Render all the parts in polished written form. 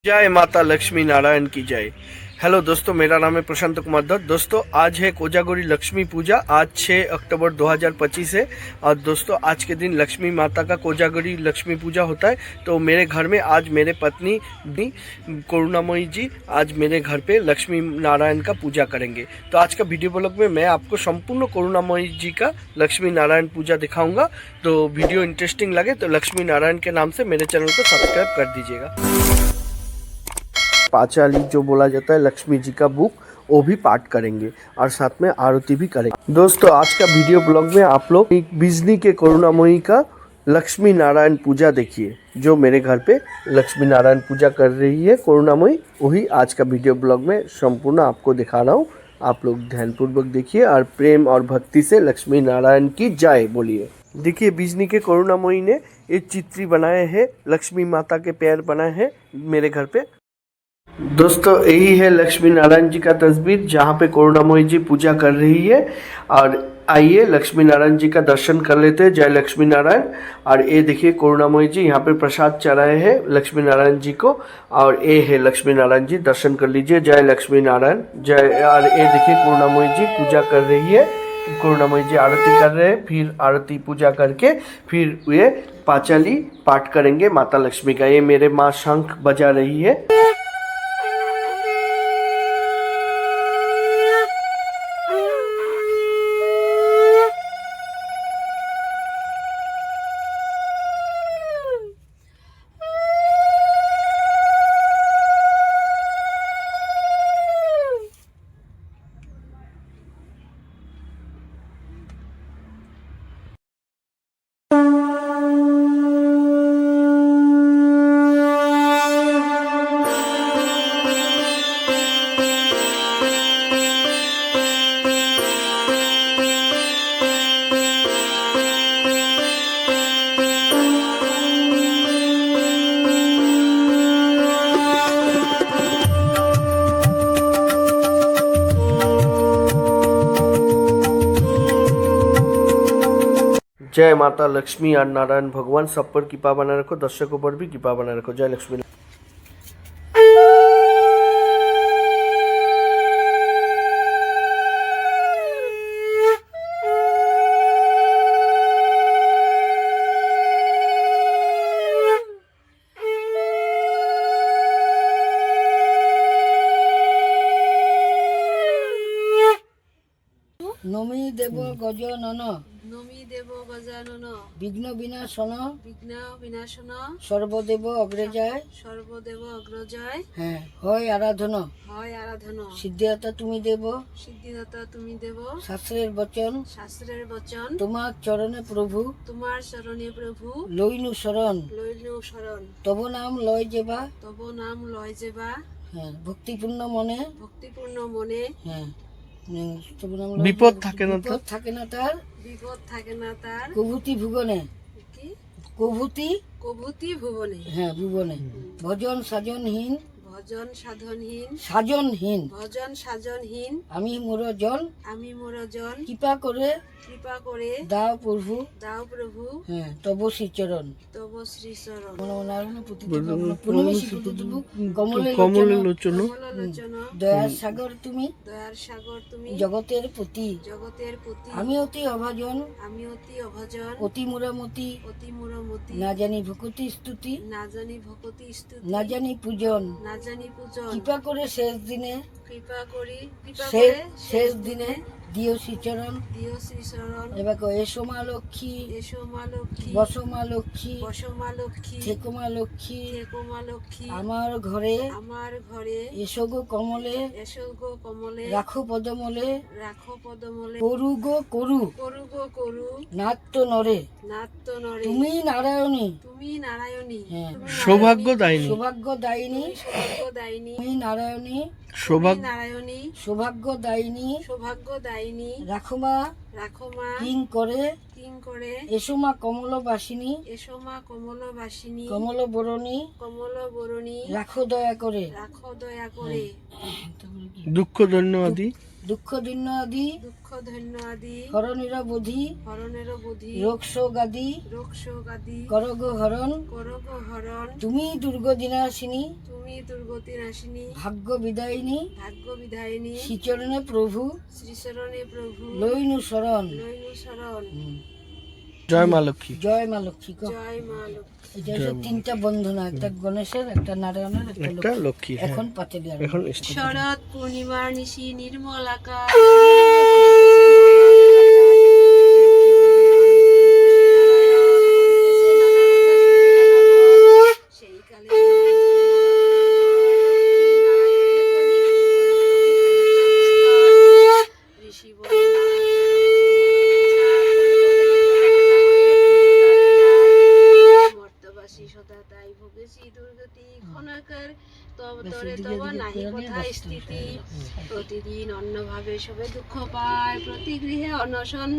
जय माता लक्ष्मी नारायण की जय। हेलो दोस्तों, मेरा नाम है प्रशांत कुमार दत्त। दोस्तों, आज है कोजागरी लक्ष्मी पूजा। आज 6 अक्टूबर 2025 है। और दोस्तों, आज के दिन लक्ष्मी माता का कोजागरी लक्ष्मी पूजा होता है। तो मेरे घर में आज मेरे पत्नी करुणामयी जी आज मेरे घर पे लक्ष्मी नारायण का पूजा करेंगे। तो आज का वीडियो ब्लॉग में मैं आपको संपूर्ण करुणामयी जी का लक्ष्मी नारायण पूजा दिखाऊंगा। तो वीडियो इंटरेस्टिंग लगे तो लक्ष्मी नारायण के नाम से मेरे चैनल को सब्सक्राइब कर दीजिएगा। पांचाली जो बोला जाता है लक्ष्मी जी का बुक, वो भी पाठ करेंगे और साथ में आरती भी करेंगे। दोस्तों, आज का वीडियो ब्लॉग में आप लोग एक बिजली के करुणामयी का लक्ष्मी नारायण पूजा देखिए। जो मेरे घर पे लक्ष्मी नारायण पूजा कर रही है करुणामयी, वही आज का वीडियो ब्लॉग में संपूर्ण आपको दिखा रहा हूँ। आप लोग ध्यानपूर्वक देखिए और प्रेम और भक्ति से लक्ष्मी नारायण की जय बोलिए। देखिए, बिजली के करुणामयी ने एक चित्र बनाए हैं, लक्ष्मी माता के पैर बनाए हैं मेरे घर पे। दोस्तों, यही है लक्ष्मी नारायण जी का तस्वीर जहाँ पे करुणामयी जी पूजा कर रही है। और आइए लक्ष्मी नारायण जी का दर्शन कर लेते हैं। जय लक्ष्मी नारायण। और ये देखिए करुणामयी जी यहाँ पे प्रसाद चढ़ाए हैं लक्ष्मी नारायण जी को। और ये है लक्ष्मी नारायण जी, दर्शन कर लीजिए। जय लक्ष्मी नारायण जय। और ये देखिए करुणामयी जी पूजा कर रही है। करुणामयी जी आरती कर रहे हैं। फिर आरती पूजा करके फिर ये पांचाली पाठ करेंगे माता लक्ष्मी का। ये मेरे माँ शंख बजा रही है। जय माता लक्ष्मी और नारायण भगवान सब पर कृपा बनाए रखो, दर्शकों पर भी कृपा बनाए रखो। जय लक्ष्मी। নমি দেব গজানন নমি দেব গজানন বিঘ্ন বিনাশন বিঘ্ন বিনাশন সর্বদেব অগ্রজায় সর্বদেব অগ্রজয় হ্যাঁ হয় আরাধন হয় আরাধন সিদ্ধিদাতা তুমি দেব সিদ্ধিদাতা তুমি দেব শাস্ত্রের বচন শাস্ত্রের বচন তোমার চরণে প্রভু তোমার চরণে প্রভু লইনু শরণ লইলু শরণ তব নাম লয় যেবা তব নাম লয় যেবা হ্যাঁ ভক্তিপূর্ণ মনে ভক্তিপূর্ণ মনে হ্যাঁ তব নাম লয় বিপদ থাকে না বিপদ থাকে না তার বিপদ থাকে না তার কভূতি ভুবনে কি কভূতি কভূতি ভুবনে হ্যাঁ ভুবনে ভজন সাজনহীন ভজন সাধনহীন সাজনহীন ভজন সাজনহীন আমি মোর জন আমি মোরজন কৃপা করে কৃপা করে দাও প্রভু দাও প্রভু হ্যাঁ তব শ্রীচরণ তব শ্রীচরণ কমলে লোচন কমলোচন দয়ার সাগর তুমি দয়ার সাগর তুমি জগতের প্রতি জগতের প্রতি আমি অতি অভাজন আমি অতি অভজন অতি মুরামতি অতি মুরমতি না জানি ভকতি স্তুতি না জানি ভকতি স্তুতি না জানি পূজন না জানি পূজন কৃপা করে শেষ দিনে কৃপা করি কৃপা শেষ করে শেষ দিনে দিও শ্রীচরণ দিও শ্রীচরণ এবার এসো মা লক্ষ্মী এসো মা লক্ষ্মী বসো মা লক্ষ্মী বসো মা লক্ষ্মী থেকো মা লক্ষ্মী থেকো মা লক্ষ্মী আমার ঘরে আমার ঘরে এসো গো কমলে এসো গো কমলে রাখো পদমলে রাখো পদমলে করু গো করু করু গো করু নাট্য নরে নাত্য নরে তুমি নারায়ণী তুমি নারায়ণী হ্যাঁ সৌভাগ্য দায়িনী। সৌভাগ্য দায়িনী সৌভাগ্য দায়িনী তুমি নারায়ণী সৌভাগ্য নারায়ণী সৌভাগ্য দায়িনী সৌভাগ্য দায়িনী রাখো মা রাখো মা কিং করে কিং করে এসো মা কমলবাসিনী এসো মা কমলবাসিনী কমল বরণী কমল বরণী রাখো দয়া করে রাখো দয়া করে দুঃখ ধন্যবাদী দুঃখ দৈন্য আদি দুঃখ ধন্য আদি হরণের বোধি হরণের বুধি রোগ শোক আদি রোগ শোক আদি করগ হরণ করগ হরণ তুমি দুর্গদিনাশিনী তুমি দুর্গতি নাশিনী ভাগ্য বিদায়িনী ভাগ্য বিধায়িনী শ্রীচরণে প্রভু শ্রীচরণে প্রভু লইনু শরণ লইনু শরণ। জয় মা লক্ষ্মী। জয় মা লক্ষ্মী কো। জয় মা লক্ষ্মী। এটা হচ্ছে তিনটা বন্ধনা, একটা গণেশের, একটা নারায়ণের, একটা একটা লক্ষ্মী। লক্ষ্মী। এখন পাতে দেওয়া এখন শরৎ পূর্ণিমার নিশি নির্মল আকাশ সেই কালে ঋষি মর্তবাসী সদা তাই ভোগেছি দুর্গতি ক্ষণাকার তব তরে তব নাহি কোথায় স্থিতি প্রতিদিন অন্যভাবে সবে দুঃখ পায় প্রতি গৃহে অনশন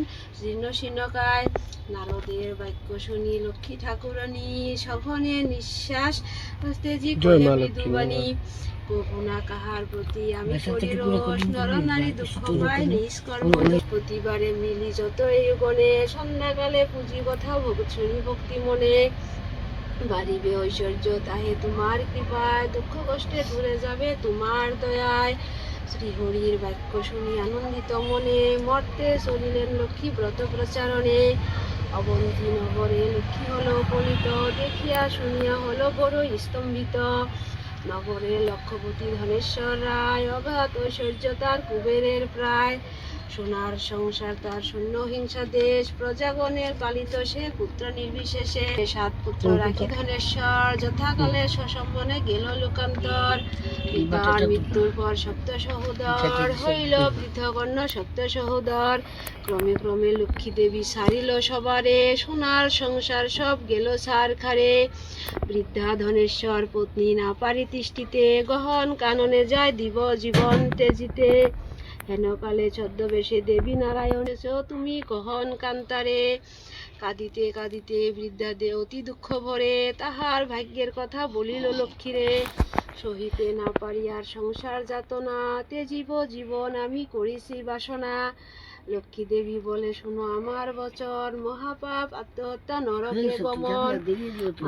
জীর্ণ শীর্ণকায় নারদের বাক্য শুনি লক্ষ্মী ঠাকুরানী সঘনে নিঃশ্বাস তেজি জয় কহে মা মৃদুবাণী কহুনা কাহার প্রতি আমি করি রোষ নর নারী দুঃখ পায় নিষ্কর্ম প্রতিবারে মিলি যত এই গণে সন্ধ্যাকালে পুঁজি কথা শুনি ভক্তি মনে বাড়িবে ঐশ্বর্য তাহে তোমার কৃপায় দুঃখ কষ্টে দূরে যাবে তোমার দয়ায় শ্রীহরির বাক্য শুনি আনন্দিত মনে মর্তে চলিলেন লক্ষ্মী ব্রত প্রচারণে অবন্তী নগরে লক্ষ্মী হলো উপনীত দেখিয়া শুনিয়া হলো বড় স্তম্ভিত নগরে লক্ষপতি ধনেশ্বর রায় অগাধ ঐশ্বর্য তার কুবেরের প্রায় সোনার সংসার তার শূন্য হিংসা দেশ প্রজাগণের পালিত সে পুত্র নির্বিশেষে সাত পুত্র রাখি ধনেশ্বর যথাকালে সসম্মানে গেল লোকান্তর পিতার মৃত্যুর পর সপ্ত সহোদর হইল পৃথক অন্য সপ্ত সহোদর ক্রমে ক্রমে লক্ষ্মী দেবী সারিল সবারে সোনার সংসার সব গেল সার খারে বৃদ্ধা ধনেশ্বর পত্নী না পারি তিষ্ঠিতে গহন কাননে যায় দিব জীবন তেজিতে হেনকালে ছদ্মবেশে দেবী নারায়ণ এসো তুমি কহন কান্তারে কাঁদিতে কাঁদিতে বৃদ্ধা দে অতি দুঃখ ভরে তাহার ভাগ্যের কথা বলিল লক্ষ্মীরে সহিতে না পারি আর সংসার যাতনা তেজিব জীবন আমি করিছি বাসনা লক্ষ্মী দেবী বলে শুনো আমার বচন মহাপাপ আত্মহত্যা নরকে গমন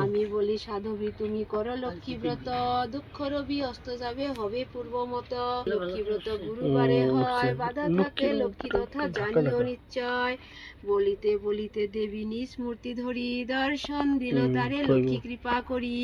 আমি বলি সাধবী তুমি করো লক্ষ্মী ব্রত দুঃখ রবি অস্ত যাবে হবে পূর্ব মত লক্ষ্মী ব্রত গুরুবারে হয় বাধা থাকে লক্ষ্মী তথা জানিও নিশ্চয় বলিতে বলিতে দেবী নিজ মূর্তি ধরি দর্শন দিল তারে লক্ষ্মী কৃপা করি।